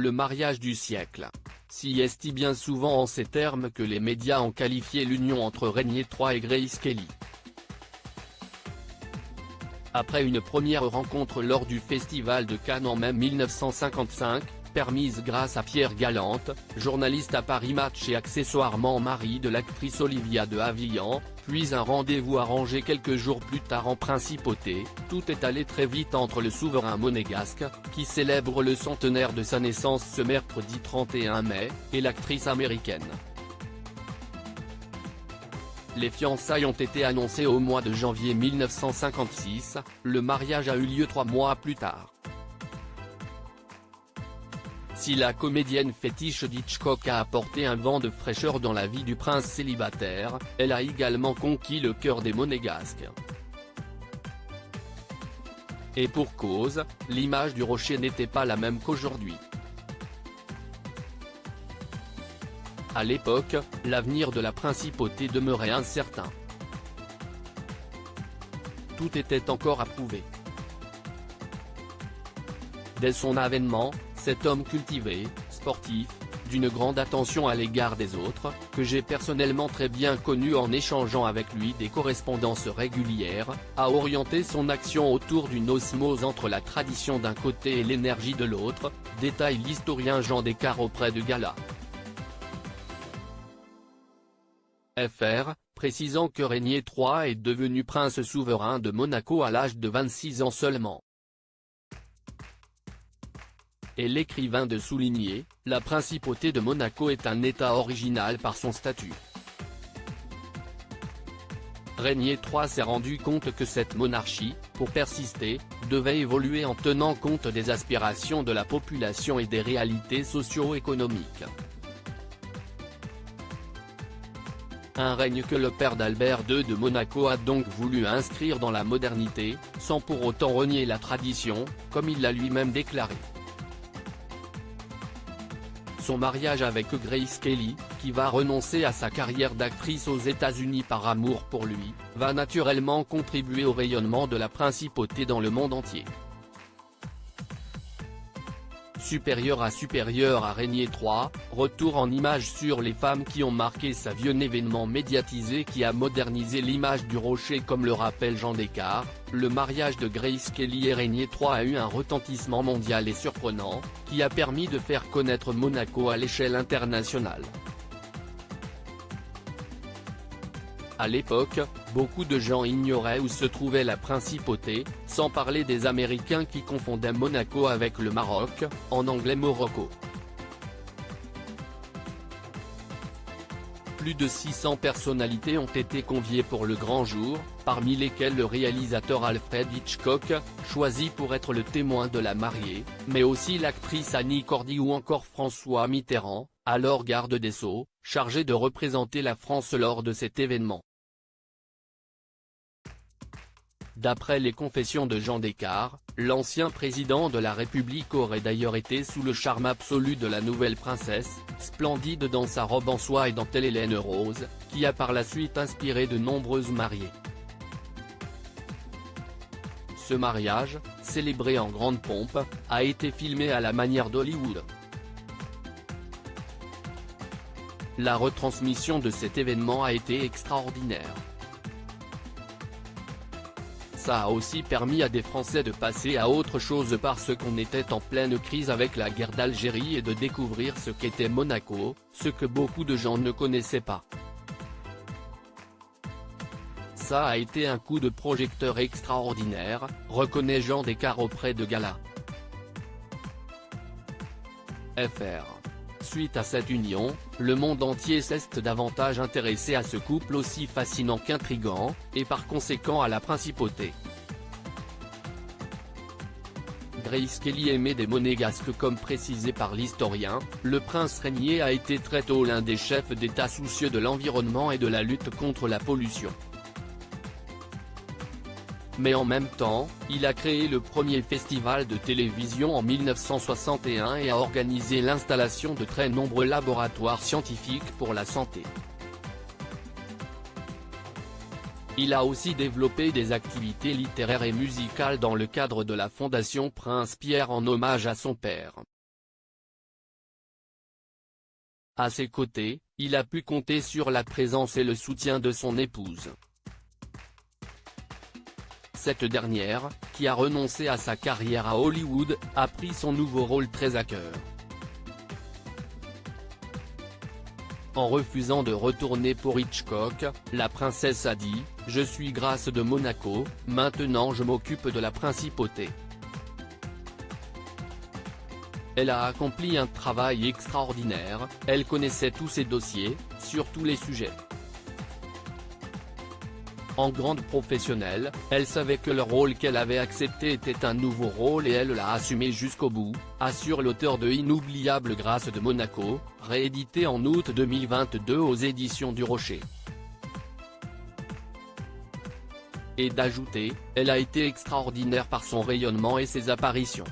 le mariage du siècle. Si est bien souvent en ces termes que les médias ont qualifié l'union entre Régnier III et Grace Kelly. Après une première rencontre lors du Festival de Cannes en mai 1955, permise grâce à Pierre Galante, journaliste à Paris Match et accessoirement mari de l'actrice Olivia de Havilland, puis un rendez-vous arrangé quelques jours plus tard en Principauté, tout est allé très vite entre le souverain monégasque, qui célèbre le centenaire de sa naissance ce mercredi 31 mai, et l'actrice américaine. Les fiançailles ont été annoncées au mois de janvier 1956, le mariage a eu lieu 3 mois plus tard. Si la comédienne fétiche d'Hitchcock a apporté un vent de fraîcheur dans la vie du prince célibataire, elle a également conquis le cœur des monégasques. Et pour cause, l'image du rocher n'était pas la même qu'aujourd'hui. À l'époque, l'avenir de la principauté demeurait incertain. Tout était encore à prouver. Dès son avènement, cet homme cultivé, sportif, d'une grande attention à l'égard des autres, que j'ai personnellement très bien connu en échangeant avec lui des correspondances régulières, a orienté son action autour d'une osmose entre la tradition d'un côté et l'énergie de l'autre, détaille l'historien Jean Descartes auprès de Gala. Fr, précisant que Régnier III est devenu prince souverain de Monaco à l'âge de 26 ans seulement. Et l'écrivain de souligner, la principauté de Monaco est un État original par son statut. Régnier III s'est rendu compte que cette monarchie, pour persister, devait évoluer en tenant compte des aspirations de la population et des réalités socio-économiques. Un règne que le père d'Albert II de Monaco a donc voulu inscrire dans la modernité, sans pour autant renier la tradition, comme il l'a lui-même déclaré. Son mariage avec Grace Kelly, qui va renoncer à sa carrière d'actrice aux États-Unis par amour pour lui, va naturellement contribuer au rayonnement de la principauté dans le monde entier. Supérieur à Régnier III, retour en images sur les femmes qui ont marqué sa vie. Un événement médiatisé qui a modernisé l'image du rocher. Comme le rappelle Jean Descartes, le mariage de Grace Kelly et Régnier III a eu un retentissement mondial et surprenant, qui a permis de faire connaître Monaco à l'échelle internationale. À l'époque, beaucoup de gens ignoraient où se trouvait la principauté, sans parler des Américains qui confondaient Monaco avec le Maroc, en anglais Morocco. Plus de 600 personnalités ont été conviées pour le grand jour, parmi lesquelles le réalisateur Alfred Hitchcock, choisi pour être le témoin de la mariée, mais aussi l'actrice Annie Cordy ou encore François Mitterrand, alors garde des Sceaux, chargé de représenter la France lors de cet événement. D'après les confessions de Jean Descartes, l'ancien président de la République aurait d'ailleurs été sous le charme absolu de la nouvelle princesse, splendide dans sa robe en soie et dentelle Hélène Rose, qui a par la suite inspiré de nombreuses mariées. Ce mariage, célébré en grande pompe, a été filmé à la manière d'Hollywood. La retransmission de cet événement a été extraordinaire. Ça a aussi permis à des Français de passer à autre chose parce qu'on était en pleine crise avec la guerre d'Algérie et de découvrir ce qu'était Monaco, ce que beaucoup de gens ne connaissaient pas. Ça a été un coup de projecteur extraordinaire, reconnaît Jean Descartes auprès de Gala. Fr. Suite à cette union, le monde entier s'est davantage intéressé à ce couple aussi fascinant qu'intrigant, et par conséquent à la principauté. Grace Kelly aimait des monégasques. Comme précisé par l'historien, le prince Régnier a été très tôt l'un des chefs d'État soucieux de l'environnement et de la lutte contre la pollution. Mais en même temps, il a créé le premier festival de télévision en 1961 et a organisé l'installation de très nombreux laboratoires scientifiques pour la santé. Il a aussi développé des activités littéraires et musicales dans le cadre de la Fondation Prince Pierre en hommage à son père. À ses côtés, il a pu compter sur la présence et le soutien de son épouse. Cette dernière, qui a renoncé à sa carrière à Hollywood, a pris son nouveau rôle très à cœur. En refusant de retourner pour Hitchcock, la princesse a dit « Je suis Grace de Monaco, maintenant je m'occupe de la principauté ». Elle a accompli un travail extraordinaire, elle connaissait tous ses dossiers, sur tous les sujets. En grande professionnelle, elle savait que le rôle qu'elle avait accepté était un nouveau rôle et elle l'a assumé jusqu'au bout, assure l'auteur de Inoubliable Grace de Monaco, réédité en août 2022 aux éditions du Rocher. Et d'ajouter, elle a été extraordinaire par son rayonnement et ses apparitions.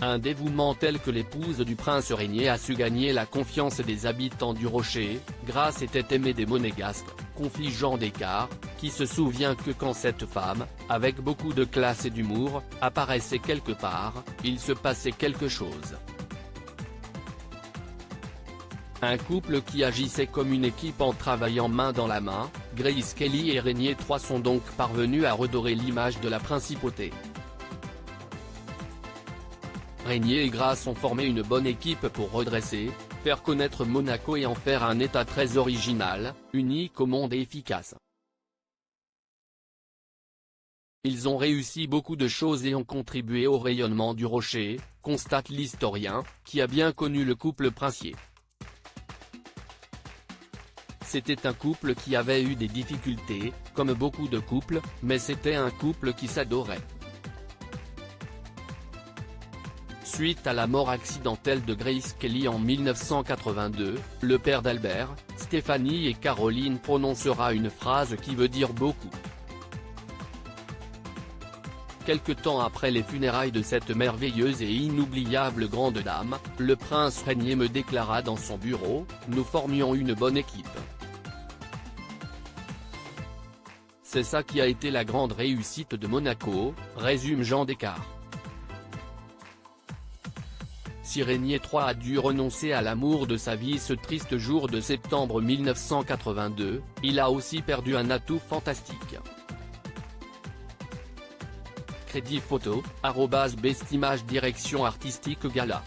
Un dévouement tel que l'épouse du prince Régnier a su gagner la confiance des habitants du Rocher. Grace était aimée des Monégasques, confie Jean Descartes, qui se souvient que quand cette femme, avec beaucoup de classe et d'humour, apparaissait quelque part, il se passait quelque chose. Un couple qui agissait comme une équipe en travaillant main dans la main, Grace Kelly et Régnier III sont donc parvenus à redorer l'image de la principauté. Régnier et Grace ont formé une bonne équipe pour redresser, faire connaître Monaco et en faire un État très original, unique au monde et efficace. Ils ont réussi beaucoup de choses et ont contribué au rayonnement du Rocher, constate l'historien, qui a bien connu le couple princier. C'était un couple qui avait eu des difficultés, comme beaucoup de couples, mais c'était un couple qui s'adorait. Suite à la mort accidentelle de Grace Kelly en 1982, le père d'Albert, Stéphanie et Caroline prononcera une phrase qui veut dire beaucoup. Quelque temps après les funérailles de cette merveilleuse et inoubliable grande dame, le prince Régnier me déclara dans son bureau « Nous formions une bonne équipe ». C'est ça qui a été la grande réussite de Monaco, résume Jean Descartes. Si Régnier III a dû renoncer à l'amour de sa vie ce triste jour de septembre 1982, il a aussi perdu un atout fantastique. Crédit photo, @bestimage direction artistique gala.